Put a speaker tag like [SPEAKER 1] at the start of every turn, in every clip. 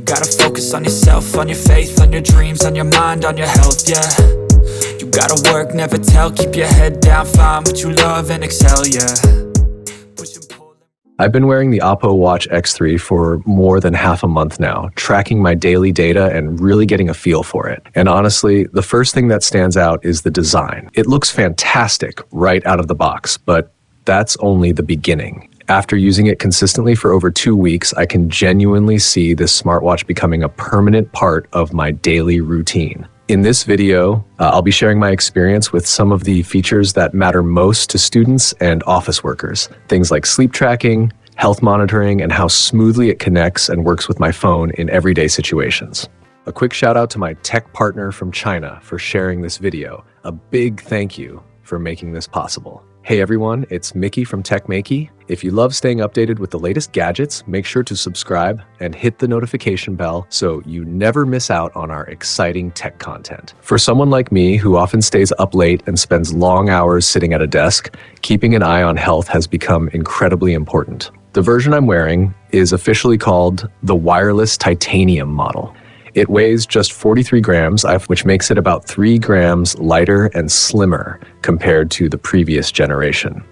[SPEAKER 1] gotta focus on yourself, on your faith, on your dreams, on your mind, on your health, yeah. You gotta work, never tell, keep your head down, find what you love and excel, yeah. Push and pull.
[SPEAKER 2] I've been wearing the OPPO Watch X3 for more than half a month now, tracking my daily data and really getting a feel for it. And honestly, the first thing that stands out is the design. It looks fantastic right out of the box, but that's only the beginning. After using it consistently for over 2 weeks, I can genuinely see this smartwatch becoming a permanent part of my daily routine. In this video, I'll be sharing my experience with some of the features that matter most to students and office workers. Things like sleep tracking, health monitoring, and how smoothly it connects and works with my phone in everyday situations. A quick shout out to my tech partner from China for sharing this video. A big thank you for making this possible. Hey everyone, it's Maiky from techmaiky. If you love staying updated with the latest gadgets, make sure to subscribe and hit the notification bell so you never miss out on our exciting tech content. For someone like me who often stays up late and spends long hours sitting at a desk, keeping an eye on health has become incredibly important. The version I'm wearing is officially called the wireless titanium model. It weighs just 43 grams, which makes it about 3 grams lighter and slimmer compared to the previous generation.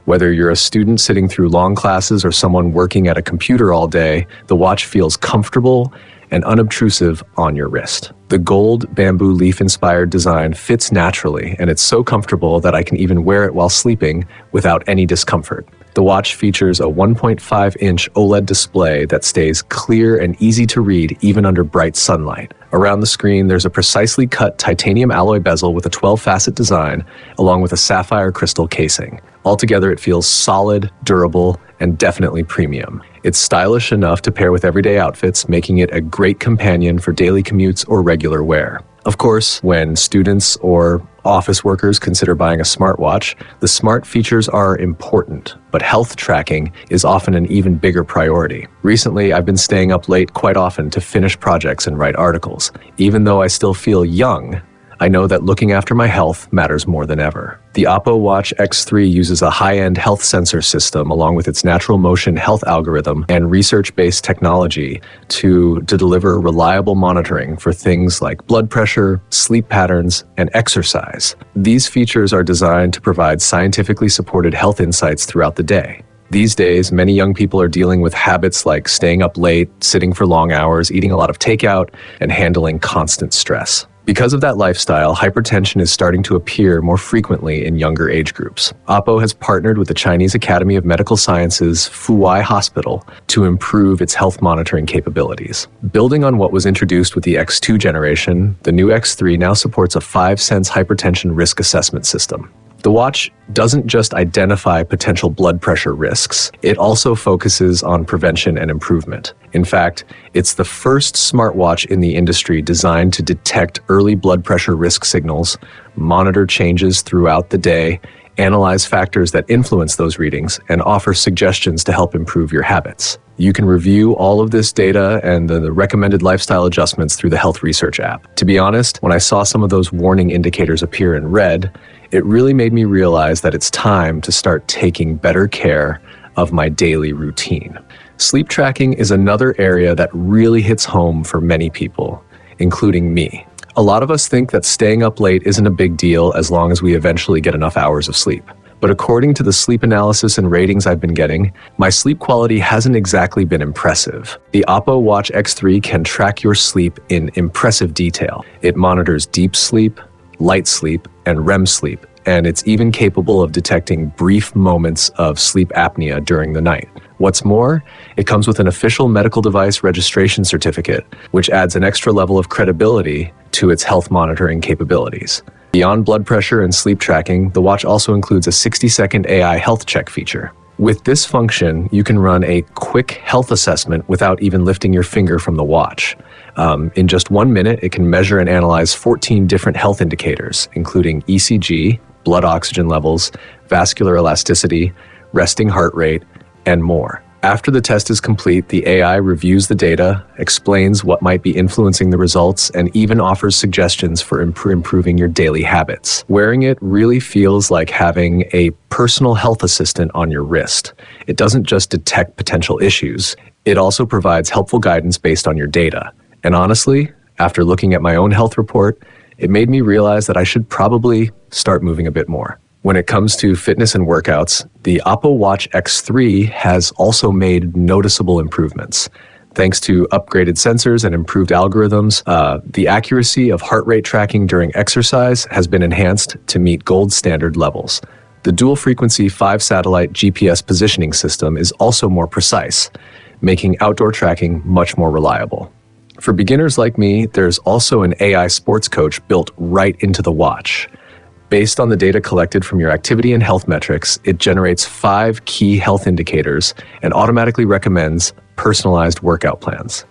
[SPEAKER 2] Whether you're a student sitting through long classes or someone working at a computer all day, the watch feels comfortable and unobtrusive on your wrist. The gold bamboo leaf-inspired design fits naturally, and it's so comfortable that I can even wear it while sleeping without any discomfort. The watch features a 1.5-inch OLED display that stays clear and easy to read even under bright sunlight. Around the screen, there's a precisely cut titanium alloy bezel with a 12-facet design, along with a sapphire crystal casing. Altogether, it feels solid, durable, and definitely premium. It's stylish enough to pair with everyday outfits, making it a great companion for daily commutes or regular wear. Of course, when students or office workers consider buying a smartwatch, the smart features are important, but health tracking is often an even bigger priority. Recently, I've been staying up late quite often to finish projects and write articles. Even though I still feel young, I know that looking after my health matters more than ever. The OPPO Watch X3 uses a high-end health sensor system along with its natural motion health algorithm and research-based technology to deliver reliable monitoring for things like blood pressure, sleep patterns, and exercise. These features are designed to provide scientifically supported health insights throughout the day. These days, many young people are dealing with habits like staying up late, sitting for long hours, eating a lot of takeout, and handling constant stress. Because of that lifestyle, hypertension is starting to appear more frequently in younger age groups. OPPO has partnered with the Chinese Academy of Medical Sciences Fuwai Hospital to improve its health monitoring capabilities. Building on what was introduced with the X2 generation, the new X3 now supports a 5-sense hypertension risk assessment system. The watch doesn't just identify potential blood pressure risks, it also focuses on prevention and improvement. In fact, it's the first smartwatch in the industry designed to detect early blood pressure risk signals, monitor changes throughout the day, analyze factors that influence those readings, and offer suggestions to help improve your habits. You can review all of this data and the recommended lifestyle adjustments through the Health Research app. To be honest, when I saw some of those warning indicators appear in red, it really made me realize that it's time to start taking better care of my daily routine. Sleep tracking is another area that really hits home for many people, including me. A lot of us think that staying up late isn't a big deal as long as we eventually get enough hours of sleep. But according to the sleep analysis and ratings I've been getting, my sleep quality hasn't exactly been impressive. The OPPO Watch X3 can track your sleep in impressive detail. It monitors deep sleep, light sleep, and REM sleep, and it's even capable of detecting brief moments of sleep apnea during the night. What's more, it comes with an official medical device registration certificate, which adds an extra level of credibility to its health monitoring capabilities. Beyond blood pressure and sleep tracking, the watch also includes a 60-second AI health check feature. With this function, you can run a quick health assessment without even lifting your finger from the watch. In just 1 minute, it can measure and analyze 14 different health indicators, including ECG, blood oxygen levels, vascular elasticity, resting heart rate, and more. After the test is complete, the AI reviews the data, explains what might be influencing the results, and even offers suggestions for improving your daily habits. Wearing it really feels like having a personal health assistant on your wrist. It doesn't just detect potential issues, It also provides helpful guidance based on your data. And honestly, after looking at my own health report, it made me realize that I should probably start moving a bit more. When it comes to fitness and workouts, the OPPO Watch X3 has also made noticeable improvements. Thanks to upgraded sensors and improved algorithms, the accuracy of heart rate tracking during exercise has been enhanced to meet gold standard levels. The dual-frequency 5-satellite GPS positioning system is also more precise, making outdoor tracking much more reliable. For beginners like me, there's also an AI sports coach built right into the watch. Based on the data collected from your activity and health metrics, it generates 5 key health indicators and automatically recommends personalized workout plans.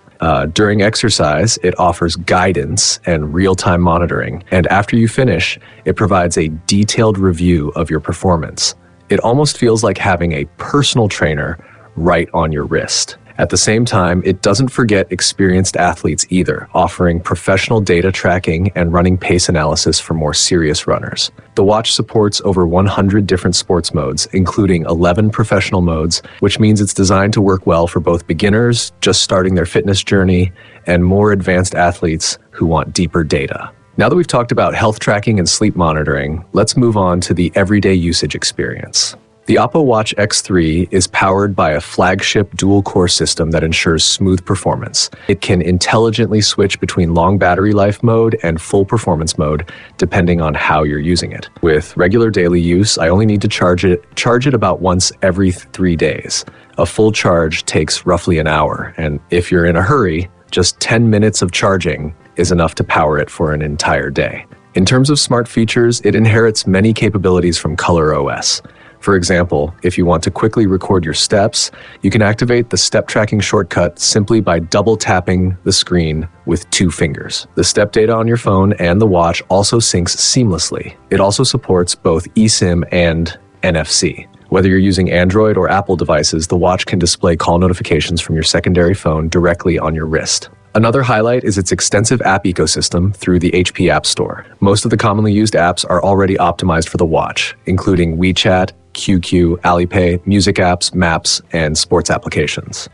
[SPEAKER 2] During exercise, it offers guidance and real-time monitoring, and after you finish, it provides a detailed review of your performance. It almost feels like having a personal trainer right on your wrist. At the same time, it doesn't forget experienced athletes either, offering professional data tracking and running pace analysis for more serious runners. The watch supports over 100 different sports modes, including 11 professional modes, which means it's designed to work well for both beginners just starting their fitness journey and more advanced athletes who want deeper data. Now that we've talked about health tracking and sleep monitoring, let's move on to the everyday usage experience. The OPPO Watch X3 is powered by a flagship dual-core system that ensures smooth performance. It can intelligently switch between long battery life mode and full performance mode, depending on how you're using it. With regular daily use, I only need to charge it about once every 3 days. A full charge takes roughly an hour, and if you're in a hurry, just 10 minutes of charging is enough to power it for an entire day. In terms of smart features, it inherits many capabilities from ColorOS. For example, if you want to quickly record your steps, you can activate the step tracking shortcut simply by double tapping the screen with 2 fingers. The step data on your phone and the watch also syncs seamlessly. It also supports both eSIM and NFC. Whether you're using Android or Apple devices, the watch can display call notifications from your secondary phone directly on your wrist. Another highlight is its extensive app ecosystem through the HP App Store. Most of the commonly used apps are already optimized for the watch, including WeChat, QQ, Alipay, music apps, maps, and sports applications.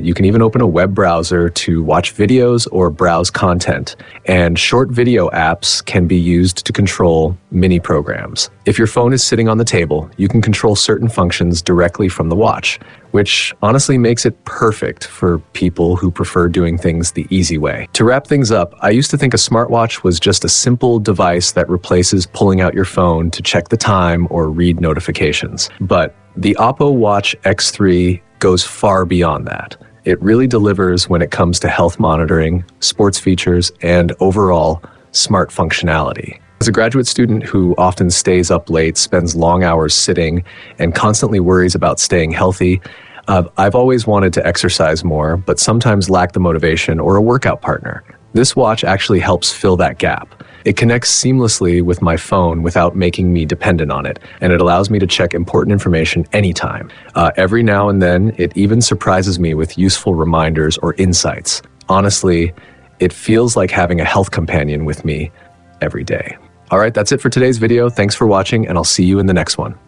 [SPEAKER 2] You can even open a web browser to watch videos or browse content, and short video apps can be used to control mini programs. If your phone is sitting on the table, you can control certain functions directly from the watch, which honestly makes it perfect for people who prefer doing things the easy way. To wrap things up, I used to think a smartwatch was just a simple device that replaces pulling out your phone to check the time or read notifications. But the OPPO Watch X3 goes far beyond that. It really delivers when it comes to health monitoring, sports features, and overall smart functionality. As a graduate student who often stays up late, spends long hours sitting, and constantly worries about staying healthy, I've always wanted to exercise more, but sometimes lack the motivation or a workout partner. This watch actually helps fill that gap. It connects seamlessly with my phone without making me dependent on it, and it allows me to check important information anytime. Every now and then, it even surprises me with useful reminders or insights. Honestly, it feels like having a health companion with me every day. All right, that's it for today's video. Thanks for watching, and I'll see you in the next one.